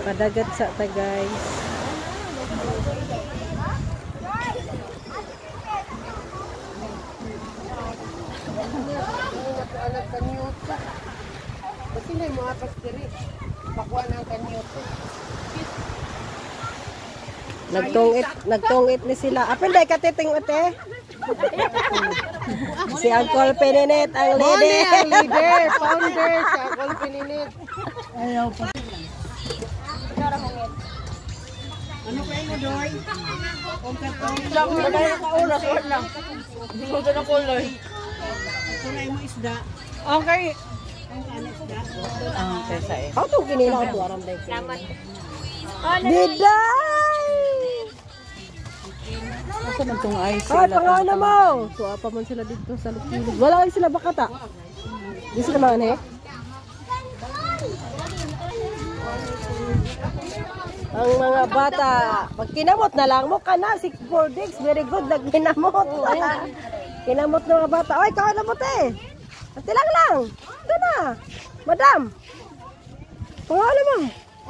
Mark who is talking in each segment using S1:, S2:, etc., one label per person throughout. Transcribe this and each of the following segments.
S1: Padagat sa ta guys.
S2: Kasi na yung mga pastiri. Pakuha ng kanyot.
S1: Nagtungit ni sila. Apil day katiting ate. Si Uncle Pininit ang leader.
S2: Ang leader, founder si Uncle Pininit.
S1: Ayaw pa.
S2: Ano kayo mo, Doy?
S1: Lang mo na yung kaulas. Lang. Gusto na kulay.
S2: Ito na yung isda.
S1: Okay.
S2: Okay, sa'yo.
S1: Ako itong kinila ko tuwaram day. Biday!
S2: Asa man itong ice?
S1: Ay, pangalan mo! Tuwa pa man sila dito sa lukilog. Wala kayo sila bakata. Di sila mga ang mga bata, pag kinamot na lang mo ka na, 6 days, very good, nagkinamot. Kinamot ng mga bata. Ay, kakanamot eh. Ate lang. Ito na. Madam. Pangalan mo.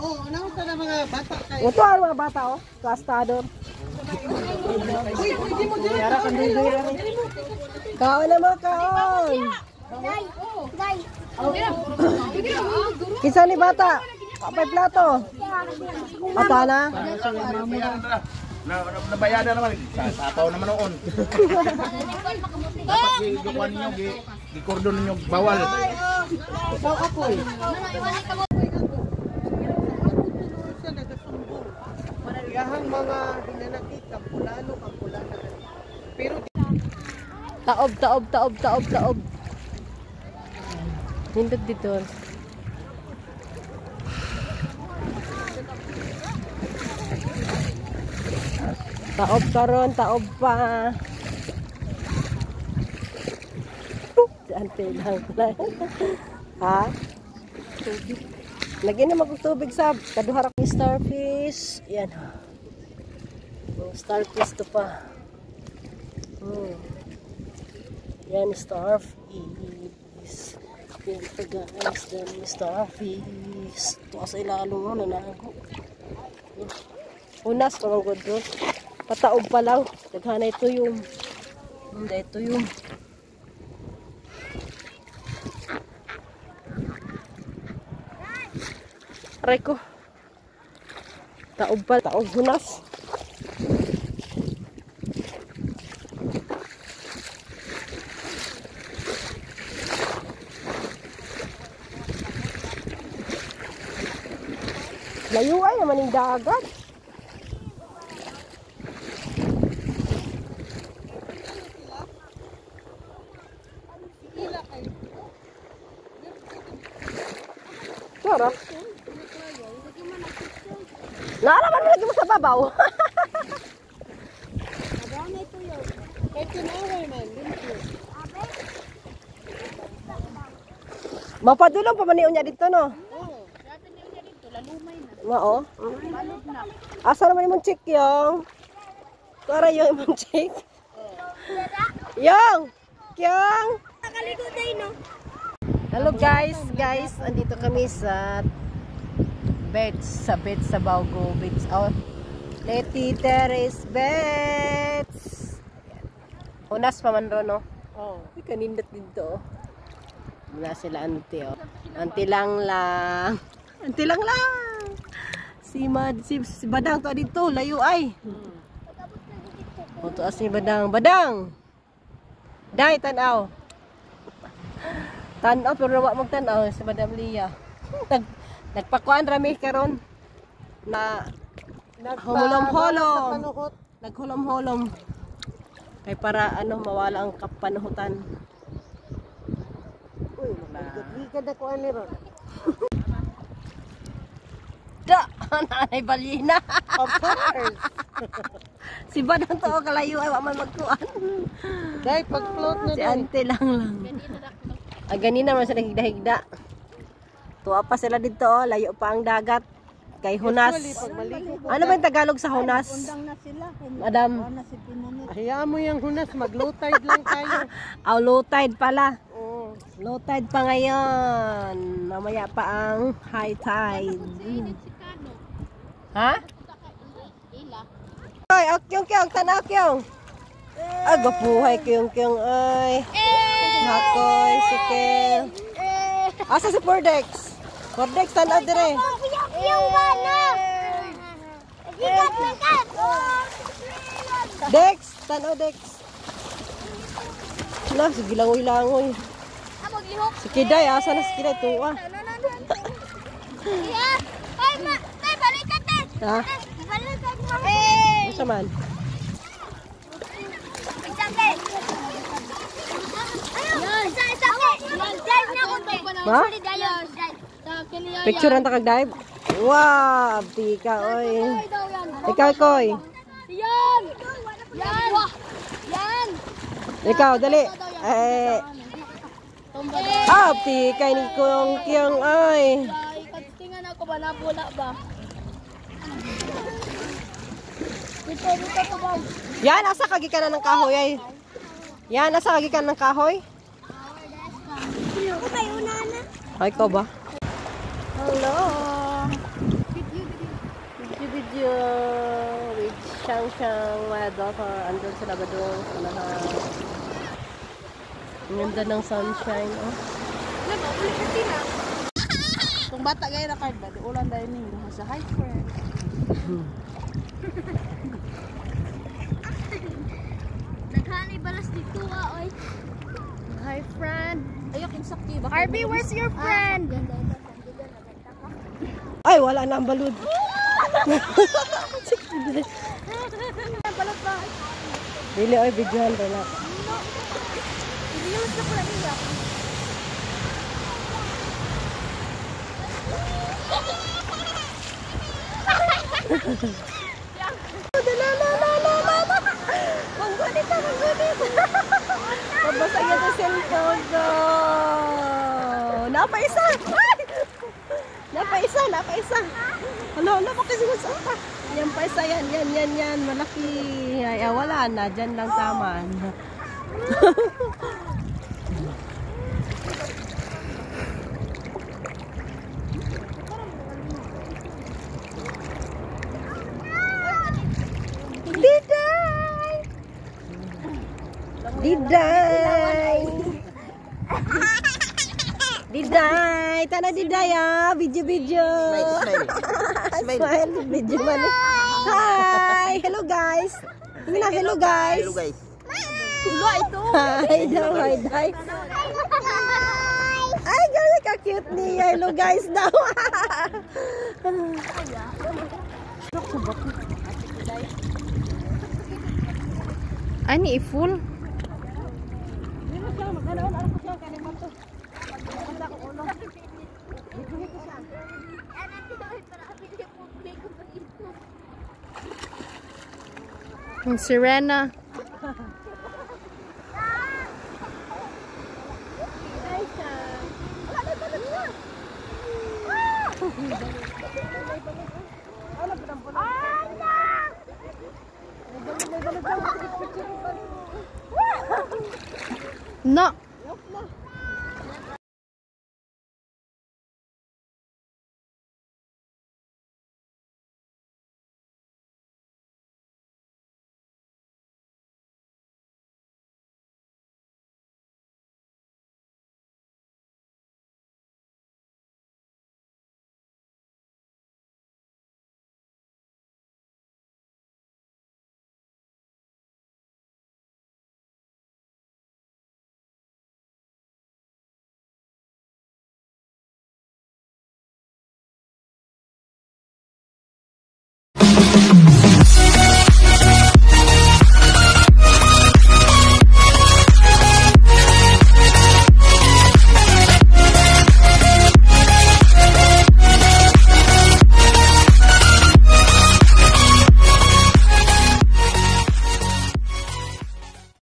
S2: Oh, ano sa na mga bata kayo?
S1: Ito ang mga bata, oh. Klastador. Yara kan dito yan. Kaon na mga kaon. Kisa ni bata. Kapay plato. Ata na.
S3: Nabayada naman. Tataw naman noon. Dapat gikuan ninyo, gikordon ninyo bawal.
S2: Ikaw apoy. Yahang mga hinanakit, kampulano. Pero
S1: Taob. Hindot dito. Taob karon, taob pa. Ante lang pala. Ha? Lagyan na magtubig sa kaduharap ni starfish. Yan. Starfish to pa. Yan, starfish. Yan ito guys, yan starfish. Ito sa ilalong mo, nanago. Unas, pamangod doon. Pataob pa lang. Daghana ito yung. Hindi, ito yung. Aray ko. Taob pa. Taob hunas. Layo ay naman yung dagat. Tara. Naalaman mo lagi mo sa babaw. Mapadulong pa maniun niya dito, no? Oo. Asa naman yung chick yung? Tara yung imong chick. Yung! Kyong!
S4: Nakaligo tayo, no?
S1: Hello guys, andito kami sa beach, sa Baugo Beach. Oh, Leti Terrace Beach. Unas pa man ron, no?
S2: oh,
S1: Kanindot dito, oh. Mula sila auntie, oh. Auntie lang. Auntie lang. Si Badang to dito, layo ay. O to as ni Badang. Dai tanaw. Tanaw pero wa magtanaw si Madam Lia. Nagpakuan rami karon na hulom-hulom. Naghulom-hulom. Kay para mawala ang kapanuhutan.
S2: uy, magigad ako ani ron.
S1: Da, nanay balina.
S2: Of course.
S1: Si Badang to kalayo ay wa man magkuan.
S2: Dahil pag-float na
S1: Si
S2: doon.
S1: ante lang. Ganina naman sila higda-higda. Tuwa pa sila dito, oh. Layo pa ang dagat. Kay Hunas. Ano ba yung Tagalog sa Hunas?
S4: Na sila.
S1: Madam.
S4: Na si Pinanit.
S2: Hayaan mo yung Hunas, mag-low tide lang tayo.
S1: Low tide pala.
S2: Oo.
S1: Low tide pa ngayon. Mamaya pa ang high tide. Ha? Ay, kyong, tanaw kyong. Ay, gapuhay kyong, ay. Hakoy, sikel. Asa si Pordex? Pordex, tanaw dire.
S4: Yung bana.
S1: Dex, tanaw Dex. Lah, sige langoy-langoy. Si Kiday, asa na si Kiday? Tuwa.
S4: Tay, balikan tay.
S1: Ha?
S4: Balikan mo.
S1: Asa man? Ha? Picture ang takag dive? Wow, abdi ka, oy. Ikaw, koy.
S4: Yan! Yan! Yan!
S1: Ikaw, dali. Abdi ka ni kyong, oy.
S4: Katingan ako ba? Nabula ba? Dito ko ba?
S1: Yan, asa kagikan ng kahoy, ay. Yan, asa kagikan ng kahoy?
S4: Ako tayo na na.
S1: Ay, ko ba? Hello. Video with Shang Shang, my daughter. Andun sa labadong sanahan. Ang ganda ng sunshine, oh.
S2: Kung bata gaya na card ba, di ulan dahil ninyo sa high friend.
S4: Naghanay balas dito ka, oy.
S1: Hi, friend.
S2: Ayok yung sakti ba?
S4: Harvey, where's your friend?
S1: Ay, wala na ang balud. Dili, oy, videohan ba na. Mabasa yan ang cellphone ko. Napaisa! Napaisa! Ano, makasigot sa ka. Yan pa isa, yan. Malaki. Ay, wala na. Dyan lang taman. Diday! Tana Diday ah! Video! Smile! Video man eh. Hi! Hello guys! Hello guys!
S2: Tulo ito!
S1: Hi daw! Ay, gano'n ka-cute niya! Hello guys daw!
S2: Ani full? Ang sirena. No.